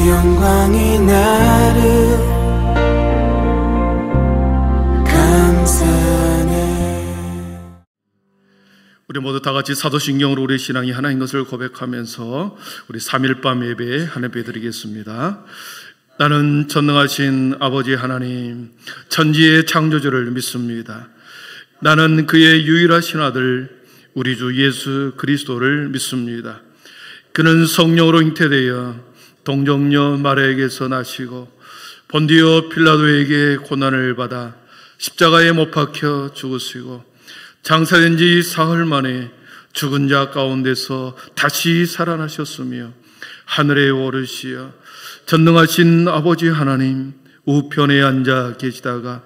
영광이 나를 감싸네. 우리 모두 다 같이 사도신경으로 우리 신앙이 하나인 것을 고백하면서 우리 3일밤 예배 하나님 드리겠습니다. 나는 전능하신 아버지 하나님, 천지의 창조주를 믿습니다. 나는 그의 유일하신 아들 우리 주 예수 그리스도를 믿습니다. 그는 성령으로 잉태되어 동정녀 마리아에게서 나시고 본디오 필라도에게 고난을 받아 십자가에 못 박혀 죽으시고 장사된 지 사흘 만에 죽은 자 가운데서 다시 살아나셨으며 하늘에 오르시어 전능하신 아버지 하나님 우편에 앉아 계시다가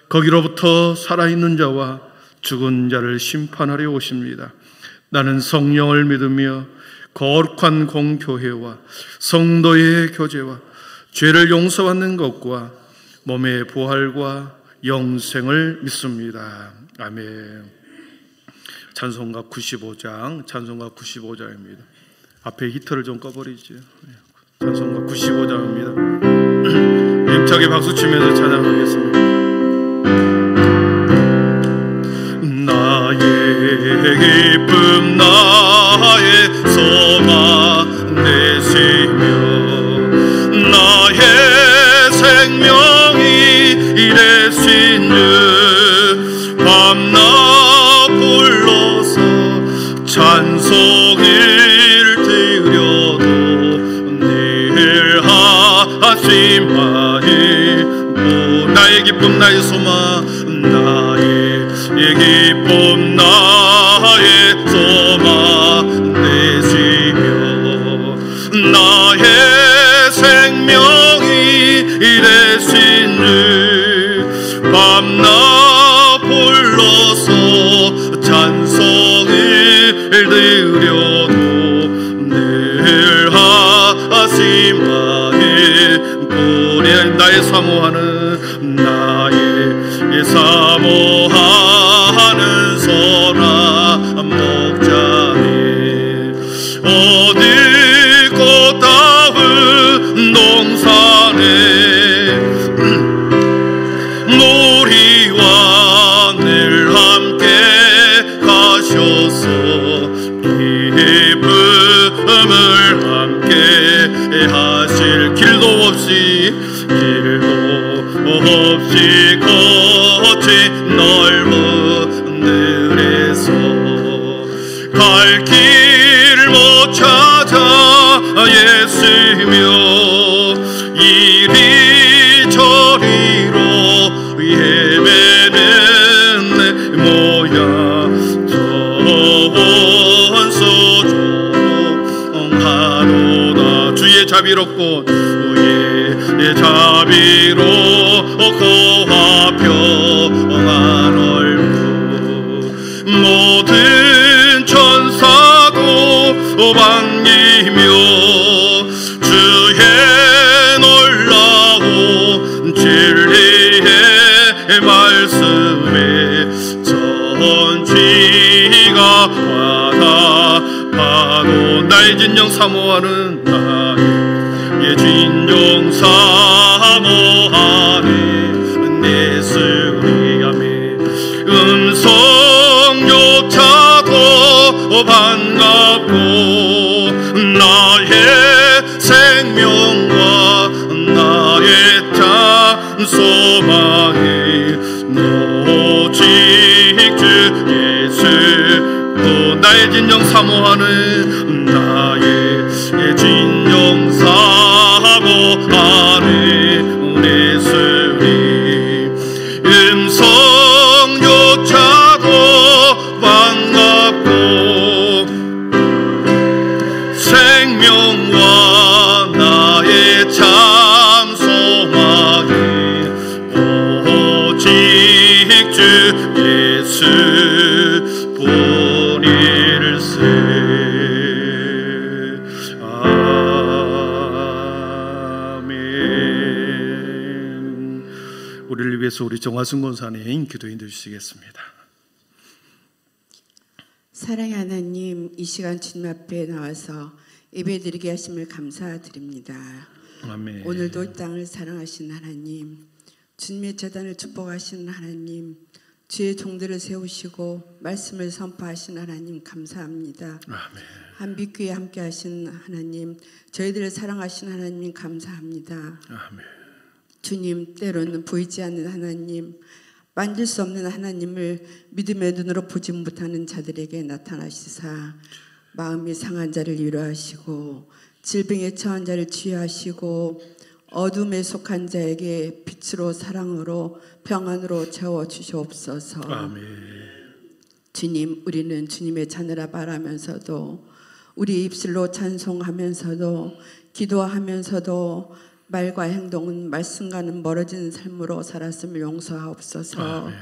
거기로부터 살아있는 자와 죽은 자를 심판하려 오십니다. 나는 성령을 믿으며 거룩한 공교회와 성도의 교제와 죄를 용서받는 것과 몸의 부활과 영생을 믿습니다. 아멘. 찬송가 95장입니다. 앞에 히터를 좀 꺼버리죠. 찬송가 95장입니다. 힘차게 박수치면서 찬양하겠습니다. 나의 기쁨 나의 소망 되시며 나의 생명이 되신 주 밤낮 불러서 찬송을 드려도 늘 하심하니 나의 기쁨 나의 소망 나의 기쁨 나의 소망 되시며 나의 생명이 되신 주 밤낮 불러서 찬송을 드려도 늘 하심하니 뿌리 나의 사모하는 사모하는 소나 목자니 어디 꽃다운 동산에 우리와 늘 함께 가셔서 기쁨을 함께 하실 길도 없이 거친 넓은 들에서 갈 길을 못 찾아 애쓰며 이리저리로 헤매는 내 모양 저 원소조롱 하도다 주의 자비롭고 자비롭고 평안 얼굴 모든 천사도 반기며 주의 놀라운 진리의 말씀에 전지가 와닿아도 나의 진정 사모하는 나의 진정 사모하네 내 스리 아멘 음성조차도 반갑고 나의 생명과 나의 찬소망이 오직 주 예수 또 나의 진정 사모하는 나의 진정 사모하네 내 스리 음성조차도 반갑고 생명과 나의 참 소망이 오직 주 예수 뿐일세. 우리를 위해서 우리 정화승 권사님 기도해 주시겠습니다. 사랑의 하나님, 이 시간 주님 앞에 나와서 예배드리게 하심을 감사드립니다. 아멘. 오늘도 이 땅을 사랑하신 하나님, 주님의 재단을 축복하시는 하나님, 주의 종들을 세우시고 말씀을 선포하신 하나님 감사합니다. 아멘. 한빛교회 함께 하신 하나님, 저희들을 사랑하신 하나님 감사합니다. 아멘. 주님, 때로는 보이지 않는 하나님, 만질 수 없는 하나님을 믿음의 눈으로 보지 못하는 자들에게 나타나시사 마음이 상한 자를 위로하시고 질병에 처한 자를 치유하시고 어둠에 속한 자에게 빛으로 사랑으로 평안으로 채워주시옵소서. 아멘. 주님, 우리는 주님의 자녀라 말하면서도 우리 입술로 찬송하면서도 기도하면서도 말과 행동은 말씀과는 멀어진 삶으로 살았음을 용서하옵소서. 아멘.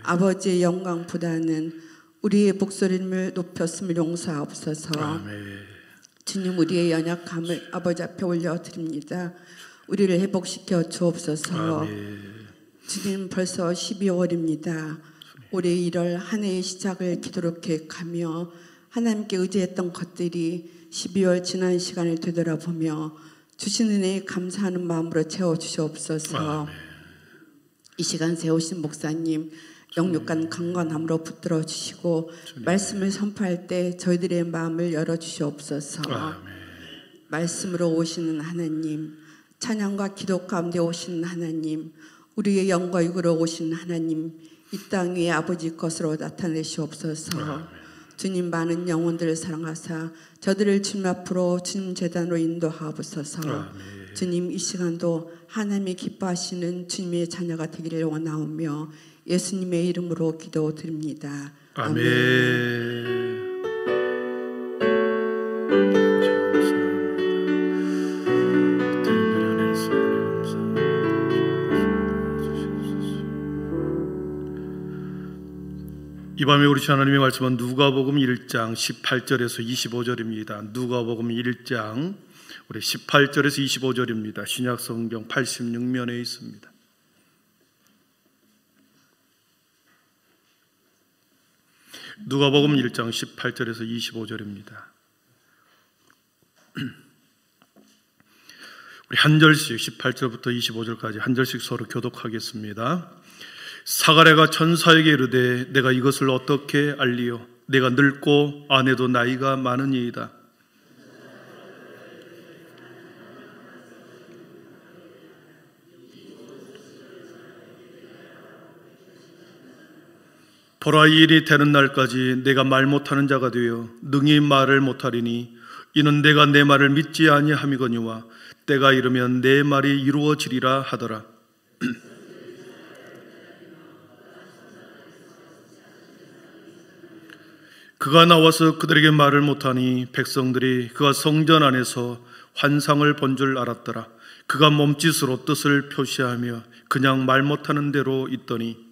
아버지의 영광보다는 우리의 목소리를 높였음을 용서하옵소서. 아멘. 주님, 우리의 연약함을 아버지 앞에 올려드립니다. 우리를 회복시켜 주옵소서. 아멘. 주님, 벌써 12월입니다. 올해 1월 한 해의 시작을 기도로 계획하며 하나님께 의지했던 것들이 12월 지난 시간을 되돌아보며 주신 은혜에 감사하는 마음으로 채워주시옵소서. 아멘. 이 시간 세우신 목사님 영육간 강건함으로 붙들어 주시고 말씀을 선포할 때 저희들의 마음을 열어주시옵소서. 아멘. 말씀으로 오시는 하나님, 찬양과 기도 가운데 오시는 하나님, 우리의 영과 육으로 오시는 하나님, 이 땅 위에 아버지 것으로 나타내시옵소서. 아멘. 주님, 많은 영혼들을 사랑하사 저들을 주님 앞으로 주님 제단으로 인도하옵소서. 아멘. 주님, 이 시간도 하나님이 기뻐하시는 주님의 자녀가 되기를 원하오며 예수님의 이름으로 기도드립니다. 아멘. 이 밤에 우리 주 하나님의 말씀은 누가복음 1장 18절에서 25절입니다. 누가복음 1장 우리 18절에서 25절입니다. 신약 성경 86면에 있습니다. 누가복음 1장 18절에서 25절입니다. 우리 한 절씩 18절부터 25절까지 한 절씩 서로 교독하겠습니다. 사가랴가 천사에게 이르되 내가 이것을 어떻게 알리요? 내가 늙고 아내도 나이가 많으니이다. 보라, 이 일이 되는 날까지 내가 말 못하는 자가 되어 능히 말을 못하리니 이는 내가 내 말을 믿지 아니함이거니와 때가 이르면 내 말이 이루어지리라 하더라. 그가 나와서 그들에게 말을 못하니 백성들이 그가 성전 안에서 환상을 본 줄 알았더라. 그가 몸짓으로 뜻을 표시하며 그냥 말 못하는 대로 있더니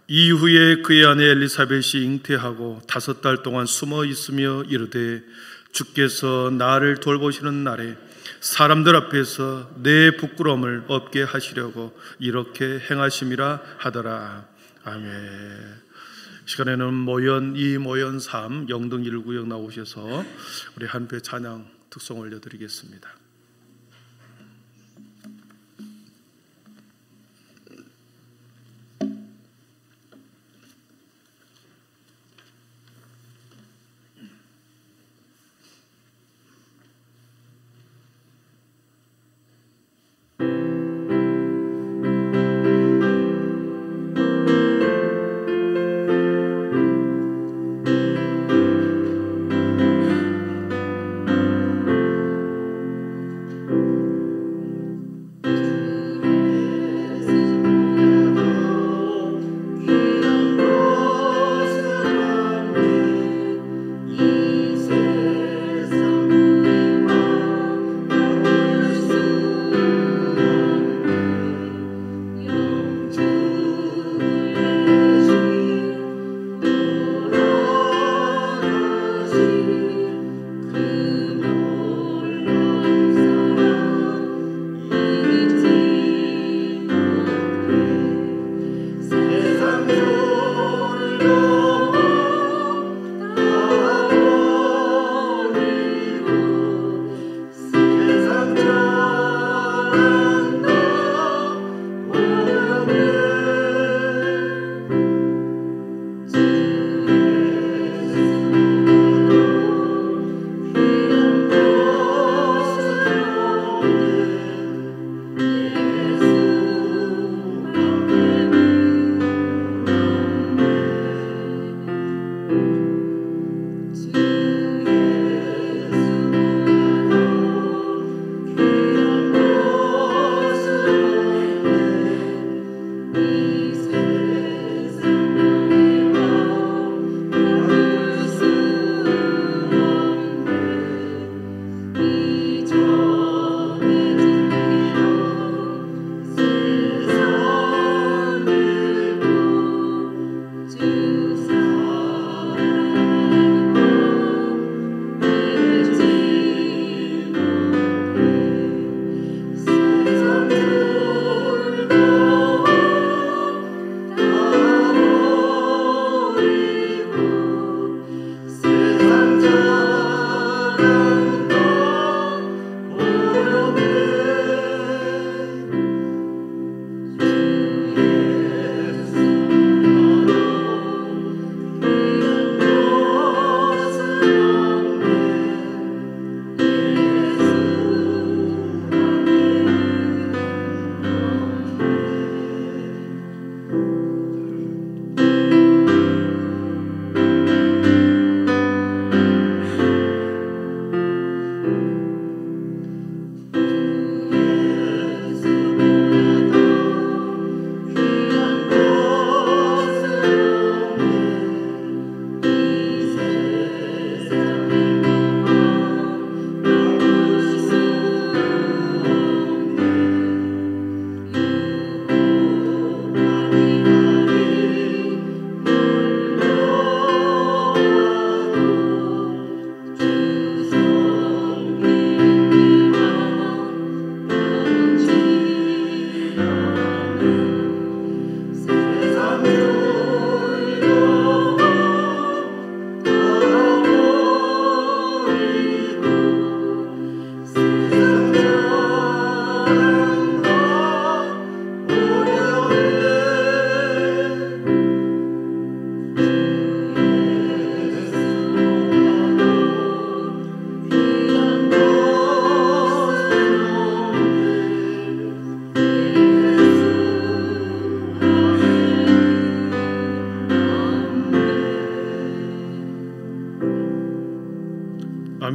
이후에 그의 아내 엘리사벳이 잉태하고 5달 동안 숨어 있으며 이르되 주께서 나를 돌보시는 날에 사람들 앞에서 내 부끄러움을 없게 하시려고 이렇게 행하심이라 하더라. 아멘. 시간에는 모연 2, 모연 3 영등 1구역 나오셔서 우리 한배 찬양 특송 올려드리겠습니다.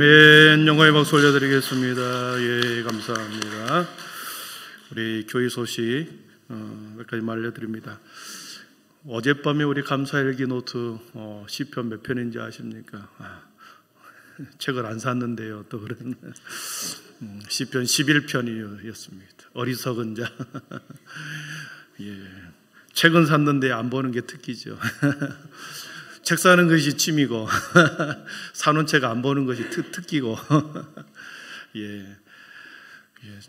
아멘. 영광의 박수 올려드리겠습니다. 예, 감사합니다. 우리 교회 소식 몇 가지 알려드립니다. 어젯밤에 우리 감사일기 노트 시편 몇 편인지 아십니까? 책을 안 샀는데요. 또 그런 시편 11편이었습니다. 어리석은 자. 예, 책은 샀는데 안 보는 게 특기죠. 책 사는 것이 취미고 사놓은 책 안 보는 것이 특기고 예,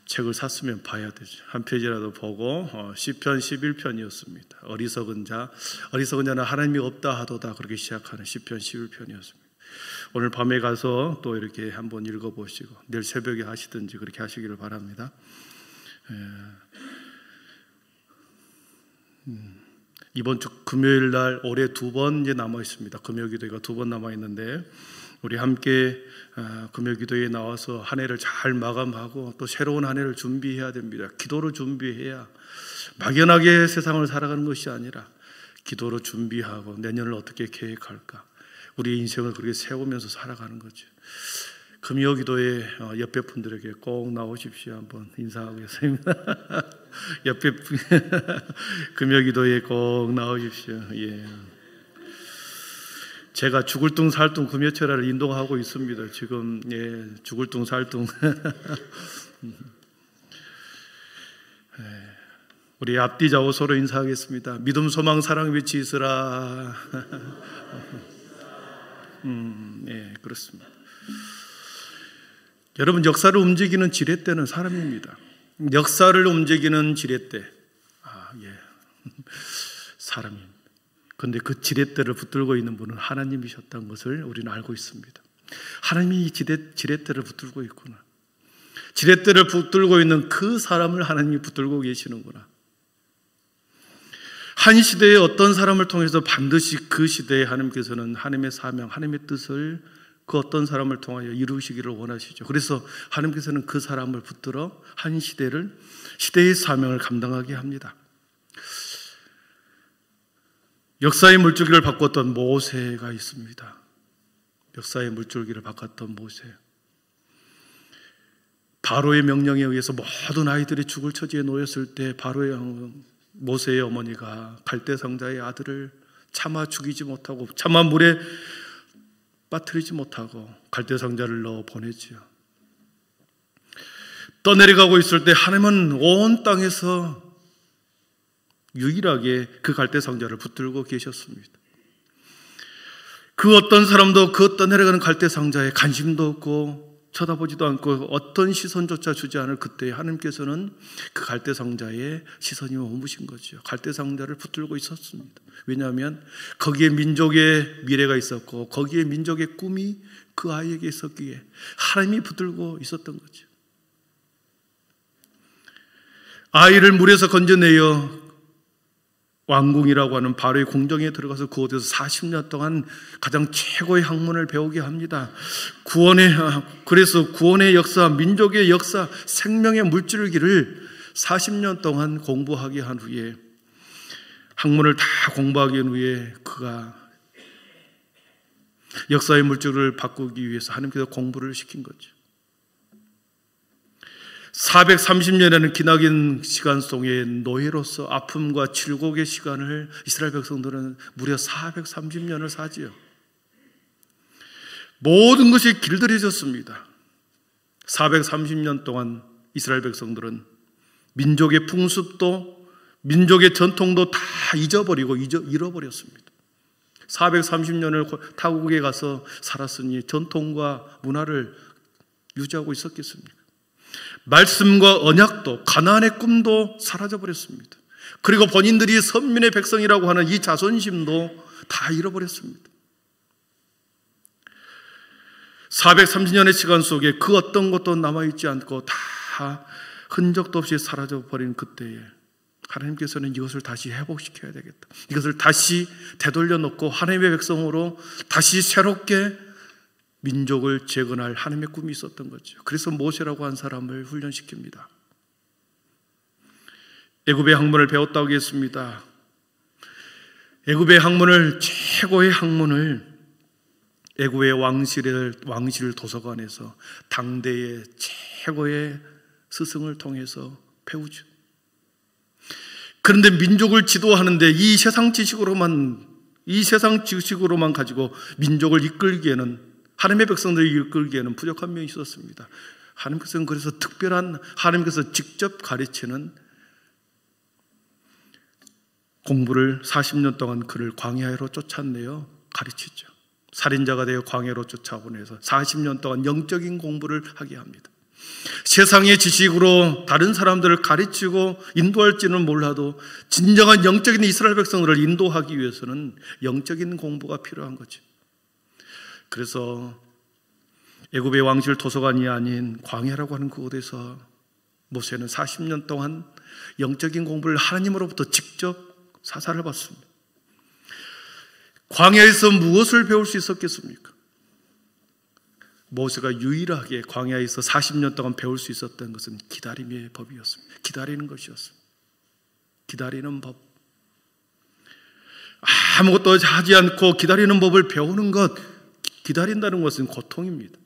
책을 샀으면 봐야 되죠. 한 페이지라도 보고 시편 11편이었습니다. 어리석은 자는 하나님이 없다 하도다, 그렇게 시작하는 시편 11편이었습니다. 오늘 밤에 가서 또 이렇게 한번 읽어보시고 내일 새벽에 하시든지 그렇게 하시기를 바랍니다. 이번 주 금요일 날 올해 2번 이제 남아 있습니다. 금요기도회가 2번 남아 있는데 우리 함께 금요기도회에 나와서 한 해를 잘 마감하고 또 새로운 한 해를 준비해야 됩니다. 기도로 준비해야, 막연하게 세상을 살아가는 것이 아니라 기도로 준비하고 내년을 어떻게 계획할까, 우리 인생을 그렇게 세우면서 살아가는 거죠. 금요기도회 옆에 분들에게 꼭 나오십시오. 한번 인사하겠습니다. 옆에 금요기도회 꼭 나오십시오. 예. 제가 죽을둥 살둥 금요철야를 인도하고 있습니다. 지금 예, 죽을둥 살둥. 우리 앞뒤 좌우 서로 인사하겠습니다. 믿음, 소망, 사랑 위치 있으라. 예, 그렇습니다. 여러분, 역사를 움직이는 지렛대는 사람입니다. 역사를 움직이는 지렛대, 예, 사람입니다. 그런데 그 지렛대를 붙들고 있는 분은 하나님이셨다는 것을 우리는 알고 있습니다. 하나님이 이 지렛대를 붙들고 있구나. 지렛대를 붙들고 있는 그 사람을 하나님이 붙들고 계시는구나. 한 시대에 어떤 사람을 통해서 반드시 그 시대에 하나님께서는 하나님의 사명, 하나님의 뜻을 그 어떤 사람을 통하여 이루시기를 원하시죠. 그래서 하나님께서는 그 사람을 붙들어 한 시대의 사명을 감당하게 합니다. 역사의 물줄기를 바꿨던 모세가 있습니다. 역사의 물줄기를 바꿨던 모세. 바로의 명령에 의해서 모든 아이들이 죽을 처지에 놓였을 때 모세의 어머니가 갈대상자의 아들을 차마 죽이지 못하고, 차마 물에 빠뜨리지 못하고 갈대상자를 넣어 보내지요. 떠내려가고 있을 때 하나님은 온 땅에서 유일하게 그 갈대상자를 붙들고 계셨습니다. 그 어떤 사람도 그 떠내려가는 갈대상자에 관심도 없고 쳐다보지도 않고 어떤 시선조차 주지 않을 그때 하나님께서는 그 갈대상자에 시선이 머무신 거죠. 갈대상자를 붙들고 있었습니다. 왜냐하면 거기에 민족의 미래가 있었고 거기에 민족의 꿈이 그 아이에게 있었기에 하나님이 붙들고 있었던 거죠. 아이를 물에서 건져내어 왕궁이라고 하는 바로의 궁정에 들어가서 그곳에서 40년 동안 가장 최고의 학문을 배우게 합니다. 그래서 구원의 역사, 민족의 역사, 생명의 물줄기를 40년 동안 공부하게 한 후에, 학문을 다 공부하기 후에 그가 역사의 물줄기를 바꾸기 위해서 하나님께서 공부를 시킨 거죠. 430년이라는 기나긴 시간 속에 노예로서 아픔과 질곡의 시간을 이스라엘 백성들은 무려 430년을 사지요. 모든 것이 길들여졌습니다. 430년 동안 이스라엘 백성들은 민족의 풍습도 민족의 전통도 다 잃어버렸습니다. 430년을 타국에 가서 살았으니 전통과 문화를 유지하고 있었겠습니까? 말씀과 언약도, 가나안의 꿈도 사라져버렸습니다. 그리고 본인들이 선민의 백성이라고 하는 이 자존심도 다 잃어버렸습니다. 430년의 시간 속에 그 어떤 것도 남아있지 않고 다 흔적도 없이 사라져버린 그때에 하나님께서는 이것을 다시 회복시켜야 되겠다. 이것을 다시 되돌려 놓고 하나님의 백성으로 다시 새롭게 민족을 재건할 하나님의 꿈이 있었던 거죠. 그래서 모세라고 한 사람을 훈련시킵니다. 애굽의 학문을 배웠다고 했습니다. 애굽의 학문을, 최고의 학문을 애굽의 왕실 도서관에서 당대의 최고의 스승을 통해서 배우죠. 그런데 민족을 지도하는데 이 세상 지식으로만 가지고 민족을 이끌기에는, 하나님의 백성들을 이끌기에는 부족한 면이 있었습니다. 하나님께서는 그래서 특별한, 하나님께서 직접 가르치는 공부를 40년 동안 그를 광야로 쫓아내어 가르치죠. 살인자가 되어 광야로 쫓아보내서 40년 동안 영적인 공부를 하게 합니다. 세상의 지식으로 다른 사람들을 가르치고 인도할지는 몰라도 진정한 영적인 이스라엘 백성들을 인도하기 위해서는 영적인 공부가 필요한 거죠. 그래서 애굽의 왕실 도서관이 아닌 광야라고 하는 그곳에서 모세는 40년 동안 영적인 공부를 하나님으로부터 직접 사사를 받습니다. 광야에서 무엇을 배울 수 있었겠습니까? 모세가 유일하게 광야에서 40년 동안 배울 수 있었던 것은 기다림의 법이었습니다. 기다리는 것이었습니다. 기다리는 법. 아무것도 하지 않고 기다리는 법을 배우는 것, 기다린다는 것은 고통입니다.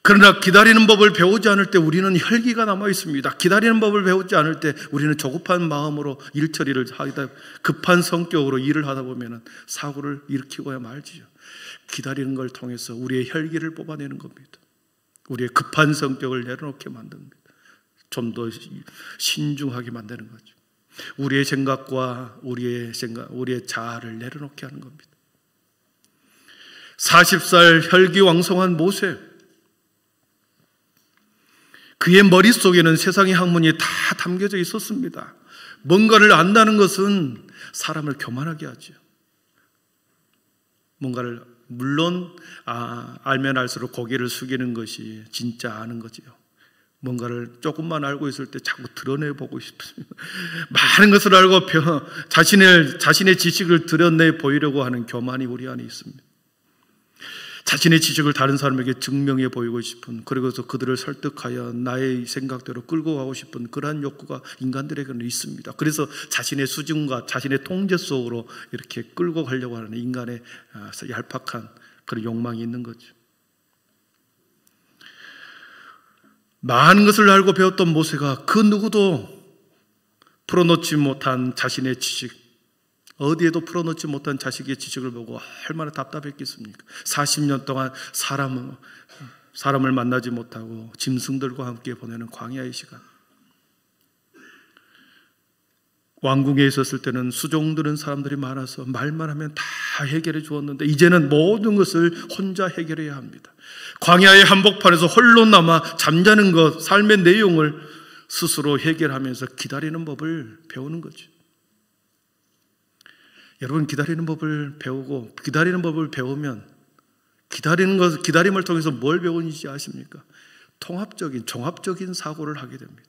그러나 기다리는 법을 배우지 않을 때 우리는 혈기가 남아 있습니다. 기다리는 법을 배우지 않을 때 우리는 조급한 마음으로 일 처리를 하다, 급한 성격으로 일을 하다 보면 사고를 일으키고야 말지요. 기다리는 걸 통해서 우리의 혈기를 뽑아내는 겁니다. 우리의 급한 성격을 내려놓게 만듭니다. 좀 더 신중하게 만드는 거죠. 우리의 생각과 우리의 자아를 내려놓게 하는 겁니다. 40살 혈기왕성한 모세, 그의 머릿속에는 세상의 학문이 다 담겨져 있었습니다. 뭔가를 안다는 것은 사람을 교만하게 하죠. 뭔가를, 물론 알면 알수록 고개를 숙이는 것이 진짜 아는 거지요. 뭔가를 조금만 알고 있을 때 자꾸 드러내보고 싶습니다. 많은 것을 알고 자신의 지식을 드러내 보이려고 하는 교만이 우리 안에 있습니다. 자신의 지식을 다른 사람에게 증명해 보이고 싶은, 그리고서 그들을 설득하여 나의 생각대로 끌고 가고 싶은 그러한 욕구가 인간들에게는 있습니다. 그래서 자신의 수준과 자신의 통제 속으로 이렇게 끌고 가려고 하는 인간의 얄팍한 그런 욕망이 있는 거죠. 많은 것을 알고 배웠던 모세가 그 누구도 풀어놓지 못한 자신의 지식, 어디에도 풀어놓지 못한 자식의 지식을 보고 얼마나 답답했겠습니까? 40년 동안 사람을 만나지 못하고 짐승들과 함께 보내는 광야의 시간. 왕궁에 있었을 때는 수종드는 사람들이 많아서 말만 하면 다 해결해 주었는데 이제는 모든 것을 혼자 해결해야 합니다. 광야의 한복판에서 홀로 남아 잠자는 것, 삶의 내용을 스스로 해결하면서 기다리는 법을 배우는 거죠. 여러분, 기다리는 법을 배우고, 기다리는 법을 배우면 기다림을 통해서 뭘 배우는지 아십니까? 종합적인 사고를 하게 됩니다.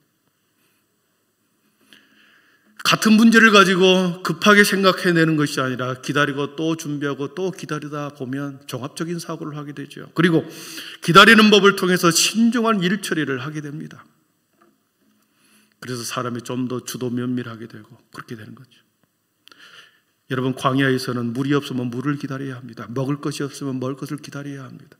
같은 문제를 가지고 급하게 생각해내는 것이 아니라 기다리고 또 준비하고 또 기다리다 보면 종합적인 사고를 하게 되죠. 그리고 기다리는 법을 통해서 신중한 일 처리를 하게 됩니다. 그래서 사람이 좀 더 주도 면밀하게 되고 그렇게 되는 거죠. 여러분, 광야에서는 물이 없으면 물을 기다려야 합니다. 먹을 것이 없으면 먹을 것을 기다려야 합니다.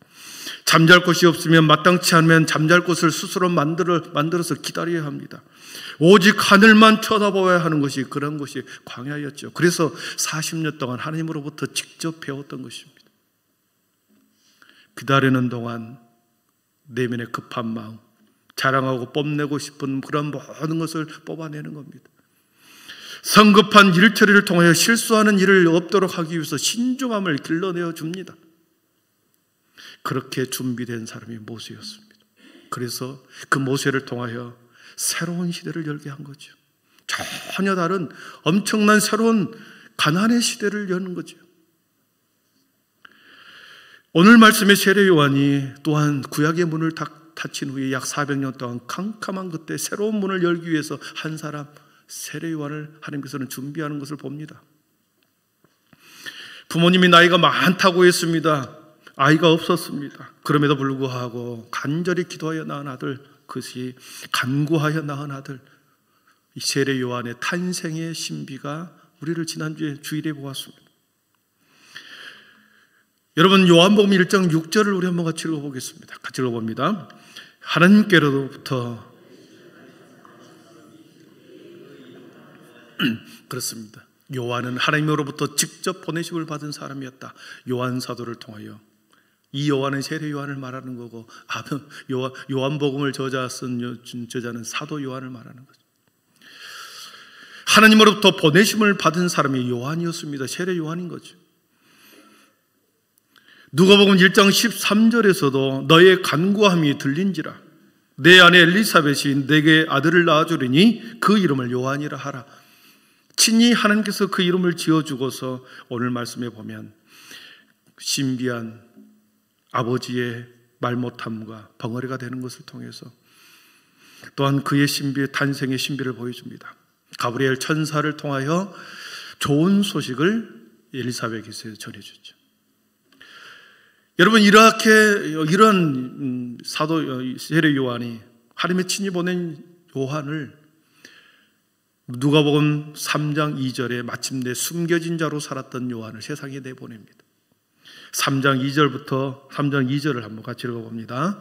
잠잘 곳이 없으면, 마땅치 않으면 잠잘 곳을 스스로 만들어서 기다려야 합니다. 오직 하늘만 쳐다보아야 하는 것이, 그런 것이 광야였죠. 그래서 40년 동안 하나님으로부터 직접 배웠던 것입니다. 기다리는 동안 내면의 급한 마음, 자랑하고 뽐내고 싶은 그런 모든 것을 뽑아내는 겁니다. 성급한 일 처리를 통하여 실수하는 일을 없도록 하기 위해서 신중함을 길러내어 줍니다. 그렇게 준비된 사람이 모세였습니다. 그래서 그 모세를 통하여 새로운 시대를 열게 한 거죠. 전혀 다른 엄청난 새로운 가나안의 시대를 여는 거죠. 오늘 말씀의 세례 요한이 또한 구약의 문을 닫힌 후에 약 400년 동안 캄캄한 그때 새로운 문을 열기 위해서 한 사람, 세례 요한을 하나님께서는 준비하는 것을 봅니다. 부모님이 나이가 많다고 했습니다. 아이가 없었습니다. 그럼에도 불구하고 간절히 기도하여 낳은 아들, 그것이 간구하여 낳은 아들, 이 세례 요한의 탄생의 신비가 우리를 지난주에 주일에 보았습니다. 여러분, 요한복음 1장 6절을 우리 한번 같이 읽어보겠습니다. 같이 읽어봅니다. 하나님께로부터 그렇습니다. 요한은 하나님으로부터 직접 보내심을 받은 사람이었다. 요한 사도를 통하여. 이 요한은 세례 요한을 말하는 거고, 요한복음을 쓴 저자는 사도 요한을 말하는 거죠. 하나님으로부터 보내심을 받은 사람이 요한이었습니다. 세례 요한인 거죠. 누가복음 1장 13절에서도 너의 간구함이 들린지라 내 아내 엘리사벳이 내게 아들을 낳아주리니 그 이름을 요한이라 하라. 친히 하나님께서 그 이름을 지어주고서 오늘 말씀에 보면 신비한 아버지의 말 못함과 벙어리가 되는 것을 통해서 또한 그의 탄생의 신비를 보여줍니다. 가브리엘 천사를 통하여 좋은 소식을 엘리사벳에게 전해주죠. 여러분, 이런 사도 세례 요한이 하나님의 친히 보낸 요한을 누가복음 3장 2절에 마침내 숨겨진 자로 살았던 요한을 세상에 내보냅니다. 3장 2절을 한번 같이 읽어봅니다.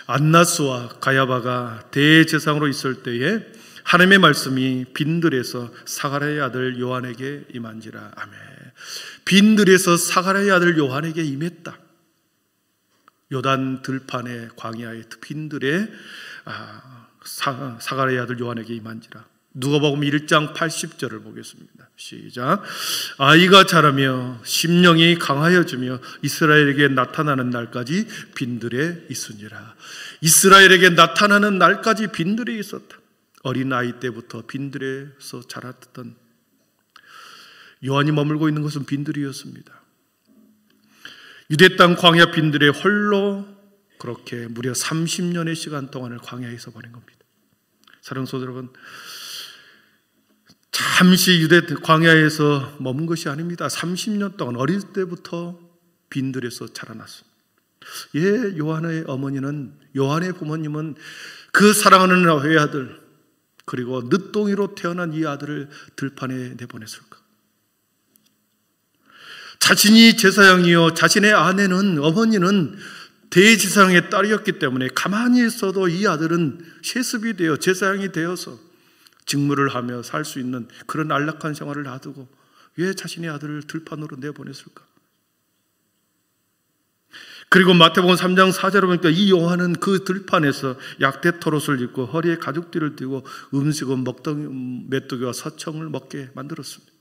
안나스와 가야바가 대제사장으로 있을 때에 하나님의 말씀이 빈들에서 사가랴의 아들 요한에게 임한지라. 아멘. 빈들에서 사가랴의 아들 요한에게 임했다. 요단 들판의 광야의 빈들에 사가랴의 아들 요한에게 임한지라. 누가복음 1장 80절을 보겠습니다. 시작. 아이가 자라며 심령이 강하여지며 이스라엘에게 나타나는 날까지 빈들에 있으니라. 이스라엘에게 나타나는 날까지 빈들에 있었다. 어린 아이 때부터 빈들에서 자랐던 요한이 머물고 있는 것은 빈들이었습니다. 유대 땅 광야 빈들에 홀로 그렇게 무려 30년의 시간 동안을 광야에서 보낸 겁니다. 사랑하는 성도 여러분, 잠시 유대 광야에서 머문 것이 아닙니다. 30년 동안 어릴 때부터 빈들에서 자라났습니다. 요한의 어머니는, 요한의 부모님은 그 사랑하는 외아들, 그리고 늦둥이로 태어난 이 아들을 들판에 내보냈을까? 자신이 제사장이요, 자신의 어머니는 대제사장의 딸이었기 때문에 가만히 있어도 이 아들은 세습이 되어 제사장이 되어서 직무를 하며 살 수 있는 그런 안락한 생활을 놔두고 왜 자신의 아들을 들판으로 내보냈을까? 그리고 마태복음 3장 4절을 보니까 이 요한은 그 들판에서 약대 털옷을 입고 허리에 가죽띠를 띠고 음식은 메뚜기와 서청을 먹게 만들었습니다.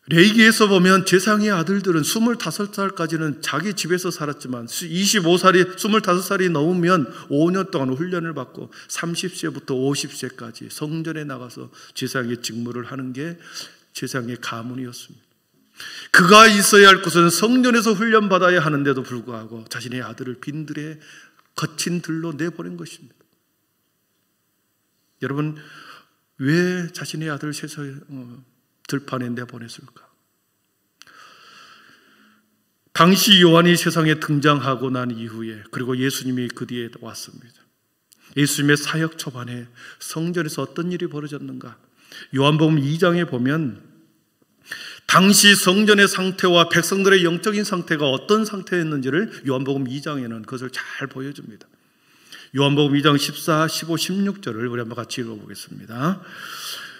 레위기에서 보면 제사장의 아들들은 25살까지는 자기 집에서 살았지만 25살이 넘으면 5년 동안 훈련을 받고 30세부터 50세까지 성전에 나가서 제사장의 직무를 하는 게 제사장의 가문이었습니다. 그가 있어야 할 곳은 성전에서 훈련받아야 하는데도 불구하고 자신의 아들을 빈들에 거친 들로 내보낸 것입니다. 여러분, 왜 자신의 아들을 들판에 내보냈을까? 당시 요한이 세상에 등장하고 난 이후에, 그리고 예수님이 그 뒤에 왔습니다. 예수님의 사역 초반에 성전에서 어떤 일이 벌어졌는가? 요한복음 2장에 보면 당시 성전의 상태와 백성들의 영적인 상태가 어떤 상태였는지를 요한복음 2장에는 그것을 잘 보여줍니다. 요한복음 2장 14, 15, 16절을 우리 한번 같이 읽어보겠습니다.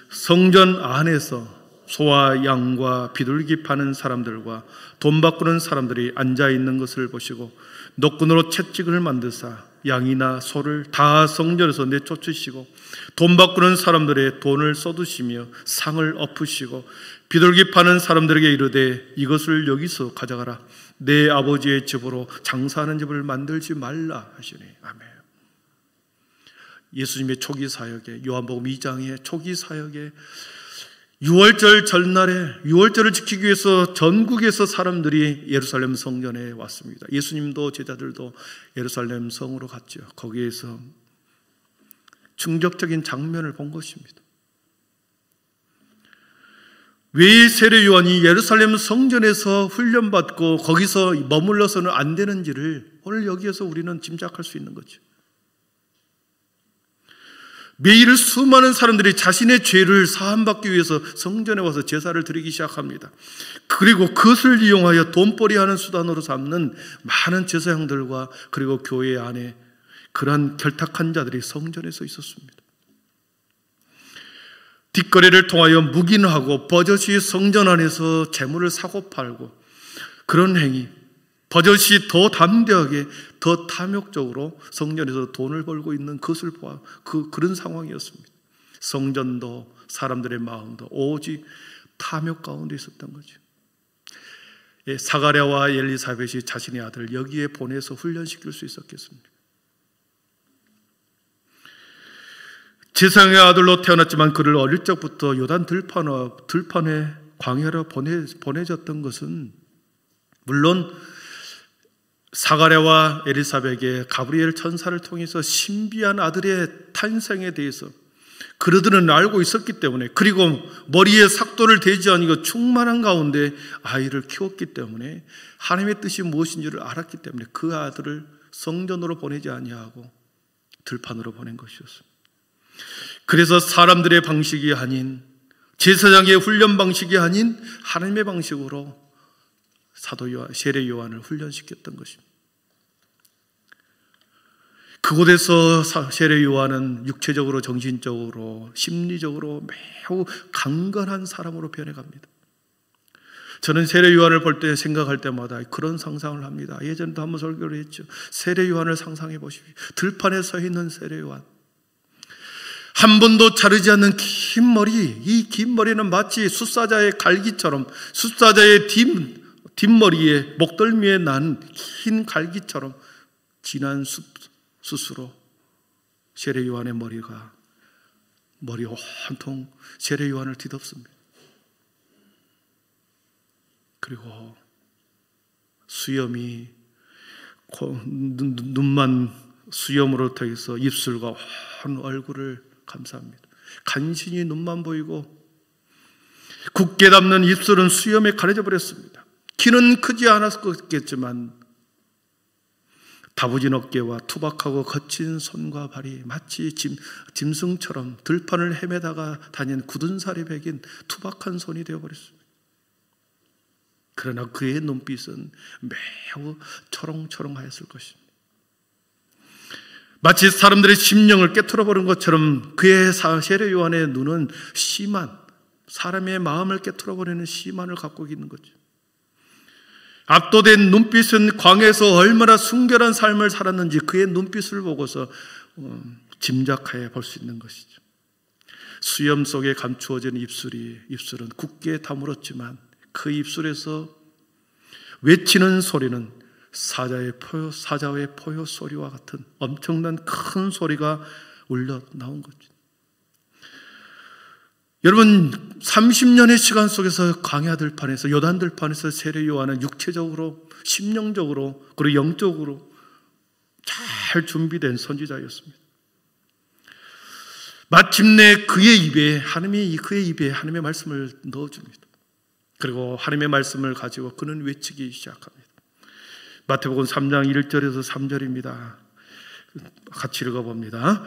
성전 안에서 소와 양과 비둘기 파는 사람들과 돈 바꾸는 사람들이 앉아있는 것을 보시고 노끈으로 채찍을 만드사 양이나 소를 다 성전에서 내쫓으시고 돈 바꾸는 사람들의 돈을 쏟으시며 상을 엎으시고 비둘기 파는 사람들에게 이르되 이것을 여기서 가져가라. 내 아버지의 집으로 장사하는 집을 만들지 말라 하시니. 아멘. 예수님의 초기 사역에, 요한복음 2장의 초기 사역에 6월절 전날에 6월절을 지키기 위해서 전국에서 사람들이 예루살렘 성전에 왔습니다. 예수님도 제자들도 예루살렘 성으로 갔죠. 거기에서 충격적인 장면을 본 것입니다. 왜 세례 요한이 예루살렘 성전에서 훈련받고 거기서 머물러서는 안 되는지를 오늘 여기에서 우리는 짐작할 수 있는 거죠. 매일 수많은 사람들이 자신의 죄를 사함받기 위해서 성전에 와서 제사를 드리기 시작합니다. 그리고 그것을 이용하여 돈벌이하는 수단으로 삼는 많은 제사장들과 그리고 교회 안에 그러한 결탁한 자들이 성전에서 있었습니다. 뒷거래를 통하여 묵인하고 버젓이 성전 안에서 재물을 사고 팔고 그런 행위, 버젓이 더 담대하게 더 탐욕적으로 성전에서 돈을 벌고 있는 것을 보아 그런 상황이었습니다. 성전도 사람들의 마음도 오직 탐욕 가운데 있었던 거죠. 사가랴와 엘리사벳이 자신의 아들을 여기에 보내서 훈련시킬 수 있었겠습니까? 제사장의 아들로 태어났지만 그를 어릴 적부터 요단 들판에 광야로 보내졌던 것은 물론 사가랴와 엘리사벳에게 가브리엘 천사를 통해서 신비한 아들의 탄생에 대해서 그들은 알고 있었기 때문에, 그리고 머리에 삭도를 대지 아니고 충만한 가운데 아이를 키웠기 때문에 하나님의 뜻이 무엇인지를 알았기 때문에 그 아들을 성전으로 보내지 아니하고 들판으로 보낸 것이었습니다. 그래서 사람들의 방식이 아닌, 제사장의 훈련 방식이 아닌 하나님의 방식으로 사도 요한, 세례 요한을 훈련시켰던 것입니다. 그곳에서 세례 요한은 육체적으로, 정신적으로, 심리적으로 매우 강건한 사람으로 변해갑니다. 저는 세례 요한을 볼 때, 생각할 때마다 그런 상상을 합니다. 예전에도 한번 설교를 했죠. 세례 요한을 상상해 보십시오. 들판에 서 있는 세례 요한, 한 번도 자르지 않는 긴 머리, 이 긴 머리는 마치 숫사자의 갈기처럼, 숫사자의 뒷머리에 목덜미에 난 긴 갈기처럼 진한 숱으로 세례 요한의 머리 온통 세례 요한을 뒤덮습니다. 그리고 수염이 눈만 수염으로 되어서 입술과 온 얼굴을 감싸합니다. 간신히 눈만 보이고 굳게 담는 입술은 수염에 가려져 버렸습니다. 키는 크지 않았겠지만 다부진 어깨와 투박하고 거친 손과 발이 마치 짐승처럼 들판을 헤매다가 다닌 굳은 살이 배긴 투박한 손이 되어버렸습니다. 그러나 그의 눈빛은 매우 초롱초롱하였을 것입니다. 마치 사람들의 심령을 깨트려버린 것처럼 그의 세례 요한의 눈은 사람의 마음을 깨트려버리는 시만을 갖고 있는 거죠. 압도된 눈빛은 광야에서 얼마나 순결한 삶을 살았는지 그의 눈빛을 보고서 짐작해 볼 수 있는 것이죠. 수염 속에 감추어진 입술은 굳게 다물었지만 그 입술에서 외치는 소리는 사자의 포효 소리와 같은 엄청난 큰 소리가 울려 나온 거죠. 여러분, 30년의 시간 속에서 광야 들판에서, 요단 들판에서 세례 요한은 육체적으로, 심령적으로, 그리고 영적으로 잘 준비된 선지자였습니다. 마침내 그의 입에 하나님의 말씀을 넣어줍니다. 그리고 하나님의 말씀을 가지고 그는 외치기 시작합니다. 마태복음 3장 1절에서 3절입니다. 같이 읽어봅니다.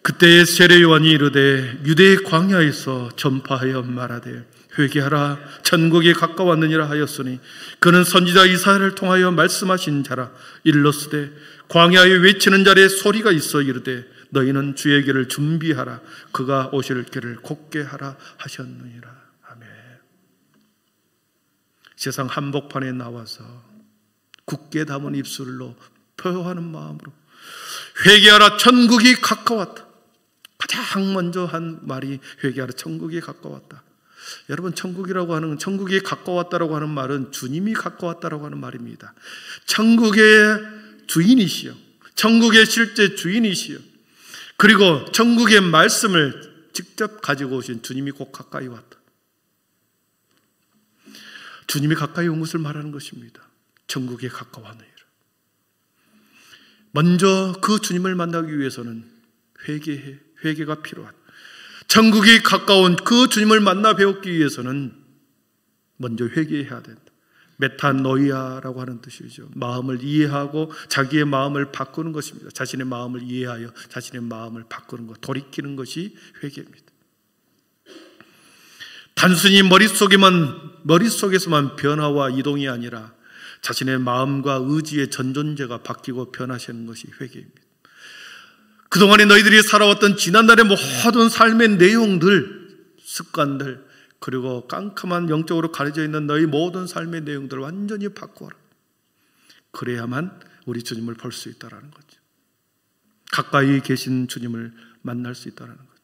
그때에 세례 요한이 이르되 유대 광야에서 전파하여 말하되 회개하라 천국이 가까웠느니라 하였으니 그는 선지자 이사야를 통하여 말씀하신 자라. 일러스되 광야에 외치는 자의 소리가 있어 이르되 너희는 주의 길을 준비하라 그가 오실 길을 곧게 하라 하셨느니라. 아멘. 세상 한복판에 나와서 굳게 담은 입술로 표현하는 마음으로 회개하라 천국이 가까웠다. 가장 먼저 한 말이 회개하라 천국이 가까웠다. 여러분, 천국이 가까웠다라고 하는 말은 주님이 가까웠다라고 하는 말입니다. 천국의 주인이시여, 천국의 실제 주인이시여, 그리고 천국의 말씀을 직접 가지고 오신 주님이 곧 가까이 왔다. 주님이 가까이 온 것을 말하는 것입니다. 천국에 가까웠느니라. 먼저 그 주님을 만나기 위해서는 회개가 필요하다. 천국이 가까운 그 주님을 만나 배우기 위해서는 먼저 회개해야 된다. 메타노이아라고 하는 뜻이죠. 마음을 이해하고 자기의 마음을 바꾸는 것입니다. 자신의 마음을 이해하여 자신의 마음을 바꾸는 것, 돌이키는 것이 회개입니다. 단순히 머릿속에서만 변화와 이동이 아니라 자신의 마음과 의지의 전존재가 바뀌고 변화하시는 것이 회개입니다. 그동안에 너희들이 살아왔던 지난날의 모든 삶의 내용들, 습관들, 그리고 깜깜한 영적으로 가려져 있는 너희 모든 삶의 내용들을 완전히 바꾸어라. 그래야만 우리 주님을 볼 수 있다는 거죠. 가까이 계신 주님을 만날 수 있다는 거죠.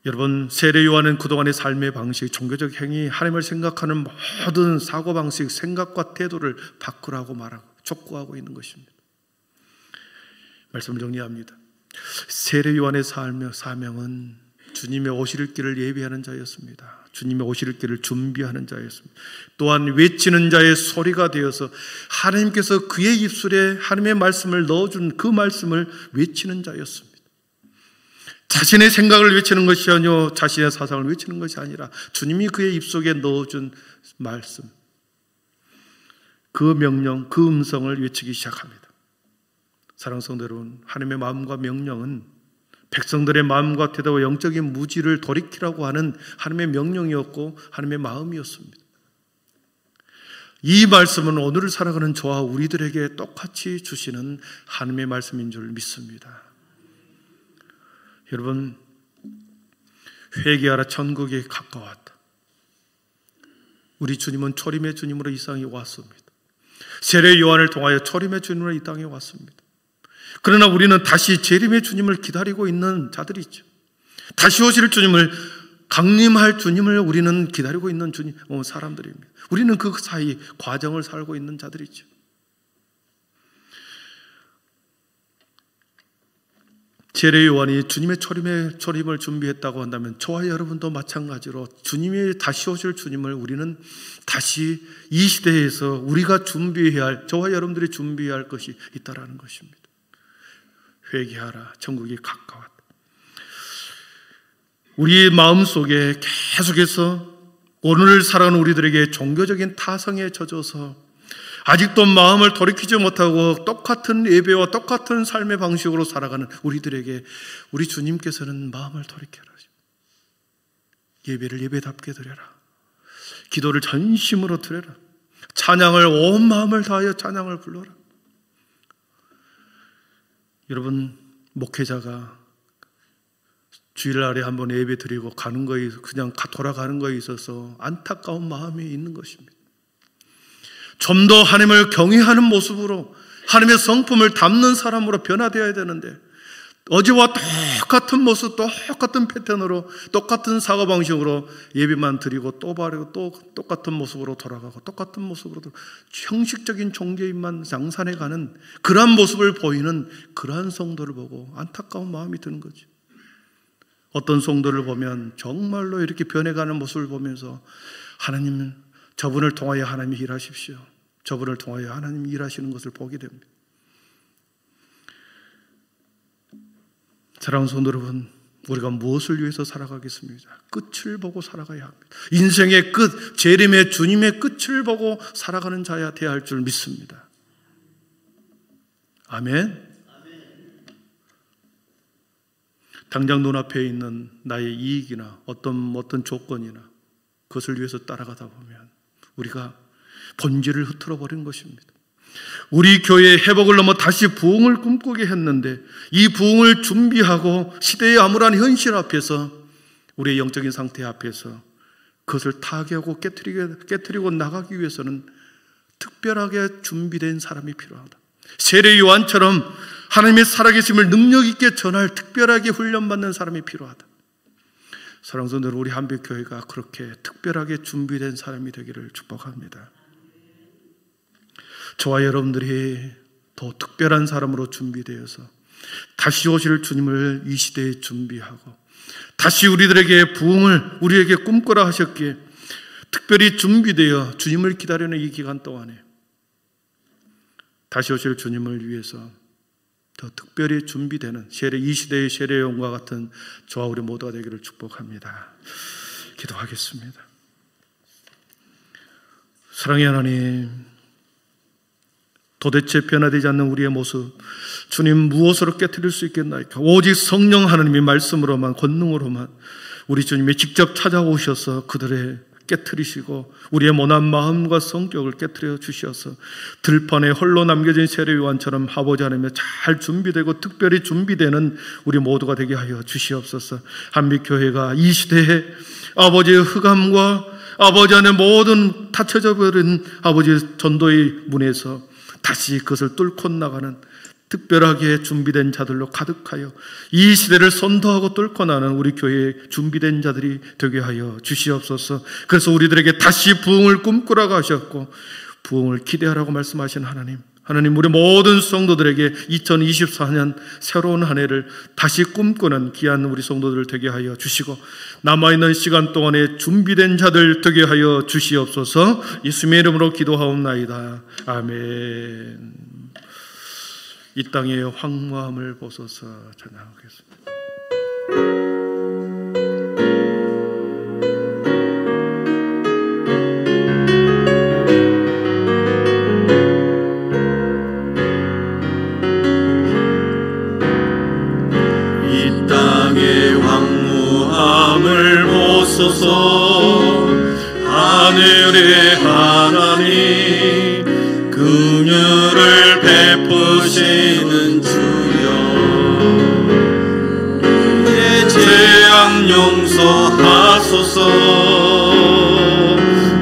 여러분, 세례 요한은 그동안의 삶의 방식, 종교적 행위, 하나님을 생각하는 모든 사고방식, 생각과 태도를 바꾸라고 말하고 촉구하고 있는 것입니다. 말씀을 정리합니다. 세례 요한의 사명은 주님의 오실 길을 예비하는 자였습니다. 주님의 오실 길을 준비하는 자였습니다. 또한 외치는 자의 소리가 되어서 하나님께서 그의 입술에 하나님의 말씀을 넣어준 그 말씀을 외치는 자였습니다. 자신의 생각을 외치는 것이 아니요 자신의 사상을 외치는 것이 아니라 주님이 그의 입속에 넣어준 말씀, 그 명령, 그 음성을 외치기 시작합니다. 사랑하는 성도 여러분, 하나님의 마음과 명령은 백성들의 마음과 태도와 영적인 무지를 돌이키라고 하는 하나님의 명령이었고 하나님의 마음이었습니다. 이 말씀은 오늘을 살아가는 저와 우리들에게 똑같이 주시는 하나님의 말씀인 줄 믿습니다. 여러분, 회개하라, 천국이 가까웠다. 우리 주님은 초림의 주님으로 이 땅에 왔습니다. 세례 요한을 통하여 초림의 주님으로 이 땅에 왔습니다. 그러나 우리는 다시 재림의 주님을 기다리고 있는 자들이죠. 다시 오실 주님을, 강림할 주님을 우리는 기다리고 있는 사람들입니다. 우리는 그 사이 과정을 살고 있는 자들이죠. 세례 요한이 주님의 초림을 준비했다고 한다면 저와 여러분도 마찬가지로 주님의 다시 오실 주님을 우리는 다시 이 시대에서 우리가 준비해야 할, 저와 여러분들이 준비해야 할 것이 있다라는 것입니다. 회개하라, 천국이 가까웠다. 우리의 마음속에 계속해서 오늘 살아가는 우리들에게 종교적인 타성에 젖어서 아직도 마음을 돌이키지 못하고 똑같은 예배와 똑같은 삶의 방식으로 살아가는 우리들에게 우리 주님께서는 마음을 돌이켜라. 예배를 예배답게 드려라. 기도를 전심으로 드려라. 찬양을 온 마음을 다하여 찬양을 불러라. 여러분, 목회자가 주일날에 한번 예배 드리고 가는 거에, 그냥 돌아가는 거에 있어서 안타까운 마음이 있는 것입니다. 좀 더 하나님을 경외하는 모습으로 하나님의 성품을 담는 사람으로 변화되어야 되는데 어제와 똑같은 모습, 똑같은 패턴으로, 똑같은 사고방식으로 예배만 드리고 또 바르고 또 똑같은 모습으로 돌아가고 똑같은 모습으로 형식적인 종교인만 장산해가는 그러한 모습을 보이는 그러한 성도를 보고 안타까운 마음이 드는 거죠. 어떤 성도를 보면 정말로 이렇게 변해가는 모습을 보면서 하나님은 저분을 통하여 하나님이 일하십시오. 저분을 통하여 하나님이 일하시는 것을 보게 됩니다. 사랑하는 성도 여러분, 우리가 무엇을 위해서 살아가겠습니까? 끝을 보고 살아가야 합니다. 인생의 끝, 재림의 주님의 끝을 보고 살아가는 자야 돼야 할 줄 믿습니다. 아멘. 당장 눈앞에 있는 나의 이익이나 어떤 조건이나 그것을 위해서 따라가다 보면 우리가 본질을 흐트러 버린 것입니다. 우리 교회의 회복을 넘어 다시 부흥을 꿈꾸게 했는데 이 부흥을 준비하고 시대의 암울한 현실 앞에서, 우리의 영적인 상태 앞에서 그것을 타개하고 깨트리고 나가기 위해서는 특별하게 준비된 사람이 필요하다. 세례 요한처럼 하나님의 살아계심을 능력 있게 전할 특별하게 훈련받는 사람이 필요하다. 사랑하는 성도 여러분, 우리 한빛교회가 그렇게 특별하게 준비된 사람이 되기를 축복합니다. 저와 여러분들이 더 특별한 사람으로 준비되어서 다시 오실 주님을 이 시대에 준비하고 다시 우리들에게 부흥을 우리에게 꿈꾸라 하셨기에 특별히 준비되어 주님을 기다리는 이 기간 동안에 다시 오실 주님을 위해서 더 특별히 준비되는 이 시대의 세례요한과 같은 저와 우리 모두가 되기를 축복합니다. 기도하겠습니다. 사랑의 하나님, 도대체 변화되지 않는 우리의 모습, 주님 무엇으로 깨트릴 수 있겠나이까? 오직 성령 하나님의 말씀으로만, 권능으로만 우리 주님이 직접 찾아오셔서 그들의 깨트리시고 우리의 모난 마음과 성격을 깨트려 주셔서 들판에 홀로 남겨진 세례요한처럼 아버지 하나님의 잘 준비되고 특별히 준비되는 우리 모두가 되게 하여 주시옵소서. 한빛교회가 이 시대에 아버지의 흑암과 아버지 안에 모든 닫혀져 버린 아버지의 전도의 문에서 다시 그것을 뚫고 나가는 특별하게 준비된 자들로 가득하여 이 시대를 선도하고 뚫고 나가는 우리 교회에 준비된 자들이 되게 하여 주시옵소서. 그래서 우리들에게 다시 부흥을 꿈꾸라고 하셨고 부흥을 기대하라고 말씀하신 하나님, 우리 모든 성도들에게 2024년 새로운 한 해를 다시 꿈꾸는 귀한 우리 성도들 되게 하여 주시고 남아있는 시간 동안에 준비된 자들 되게 하여 주시옵소서. 예수님의 이름으로 기도하옵나이다. 아멘. 이 땅의 황무함을 보소서. 찬양하겠습니다. 이 땅의 황무함을 보소서. 하늘의 하나님, 긍휼을 베푸시는 주여, 우리의 죄악 용서하소서.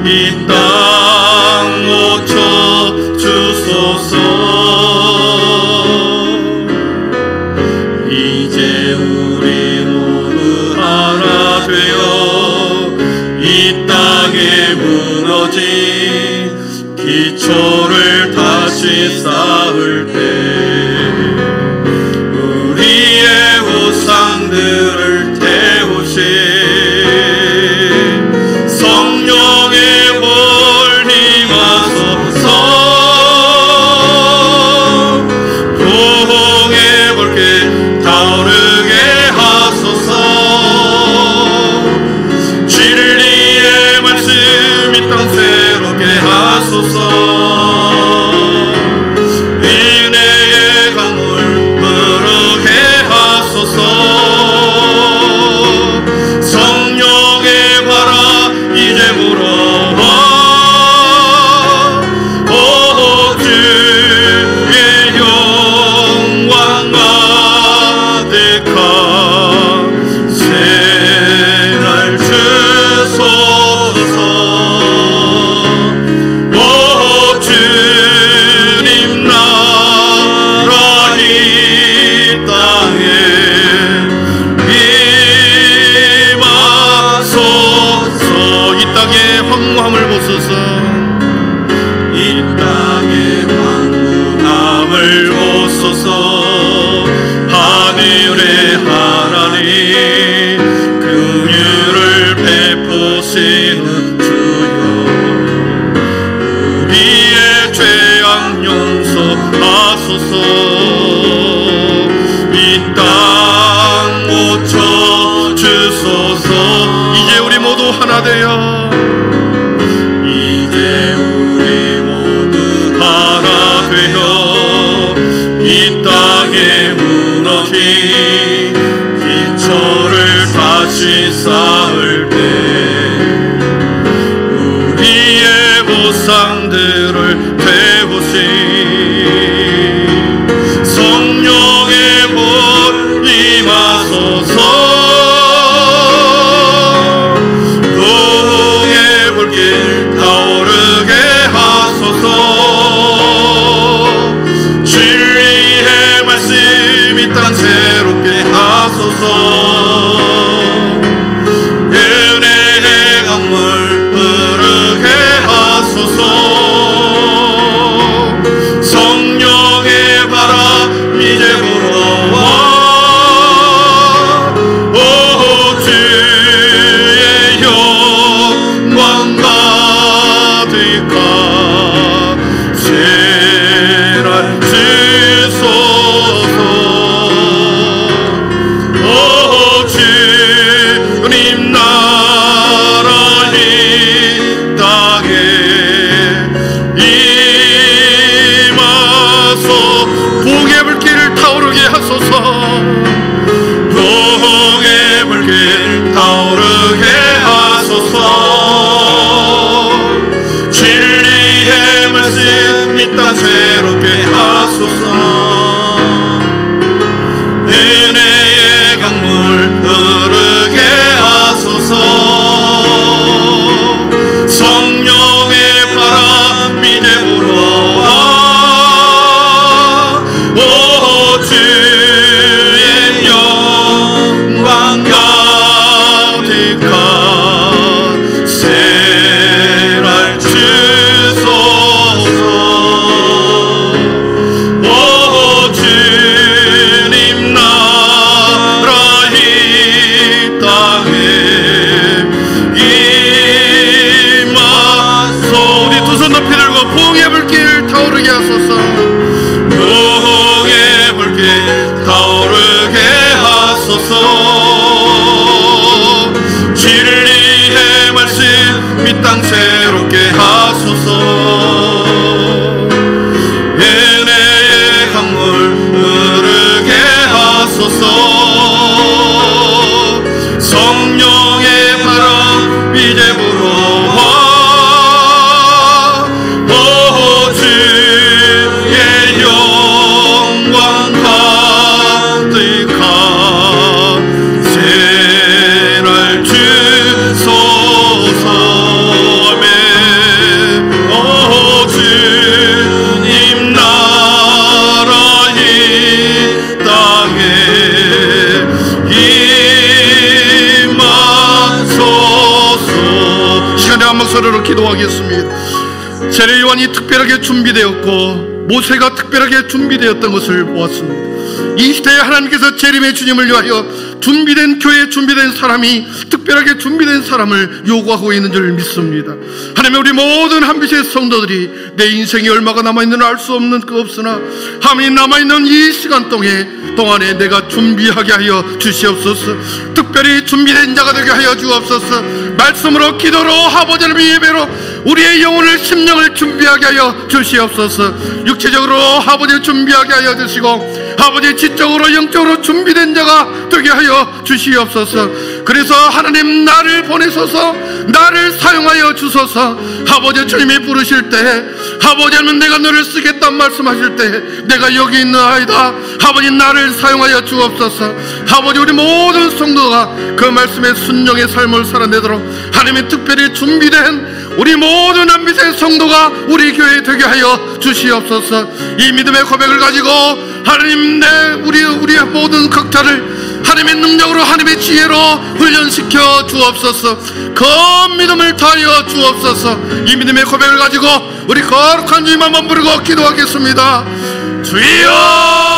이 땅 고쳐 주소서. 이제 우리 모두 하나 되어 이 땅에 무너진 기초를 다시 쌓을 때 우리의 우상들을 태우신 성령의 불 임하소서. 부흥의 불길 타오르게 하소서. 진리의 말씀 이 땅 새롭게 하소서. 은혜의 강물 흐르게 하소서. 성령의 바라 이제 불어와. 오 주의 영광 가득한 새날 주소서. 주님 나라 이 땅에 임하소서. 이 땅의 황무함을 보소서. 이 땅의 황무함을 보소서. 하늘의 하나님, 긍휼을 베푸시는 주여, 우리의 죄악 용서하소서. 이 땅 고쳐 주소서. 이제 우리 모두 하나 되어, 이제 우리 모두 하나 되어 이 땅에 무너진 기초를 다시 쌓을 때 우리의 우상들을 태우신 이 땅 새롭게 하소서. 은혜의 강물 흐르게 하소서. 성령의 바람 이제 불어와 오 주의 영광 가득한 새날 주소서. 오 주님 나라 이 땅에 임하소서. 우리 두 손 높이 들고 부흥의 불길 타오르게 하소서. 부흥의 불길 타오르게 하소서. 진리의 말씀 이 땅 새롭게 하소서. 은혜의 강물 흐르게 하소서. 성령의 바람 이제 불어와 오 주의 영광 가득한 새날 주소서. 아멘. 오 주님 나라 이 땅에 임하소서. 시간에 한 목소리로 기도하겠습니다. 세례 요한이 특별하게 준비되었고 모세가 특별하게 준비되었던 것을 보았습니다. 이 시대에 하나님께서 재림의 주님을 위하여 준비된 교회에 준비된 사람이 특별하게 준비된 사람을 요구하고 있는 줄 믿습니다. 하나님, 우리 모든 한빛의 성도들이 내 인생이 얼마가 남아있는지 알 수 없는 그 없으나 하나님 남아있는 이 시간 동안에 내가 준비하게 하여 주시옵소서. 특별히 준비된 자가 되게 하여 주옵소서. 말씀으로 기도로 아버지 하나님의 예배로 우리의 영혼을 심령을 준비하게 하여 주시옵소서. 육체적으로 아버지 준비하게 하여 주시고 아버지 지적으로 영적으로 준비된 자가 되게 하여 주시옵소서. 그래서 하나님 나를 보내소서, 나를 사용하여 주소서. 아버지 주님이 부르실 때 아버지 하나님 내가 너를 쓰겠다 말씀하실 때 내가 여기 있는 아이다. 아버지 나를 사용하여 주옵소서. 아버지 우리 모든 성도가 그 말씀에 순종의 삶을 살아내도록 하나님의 특별히 준비된 우리 모든 한빛의 성도가 우리 교회에 되게 하여 주시옵소서. 이 믿음의 고백을 가지고 하나님 우리의 모든 각자를 하나님의 능력으로 하나님의 지혜로 훈련시켜 주옵소서. 그 믿음을 다하여 주옵소서. 이 믿음의 고백을 가지고 우리 거룩한 주님 한번 부르고 기도하겠습니다. 주여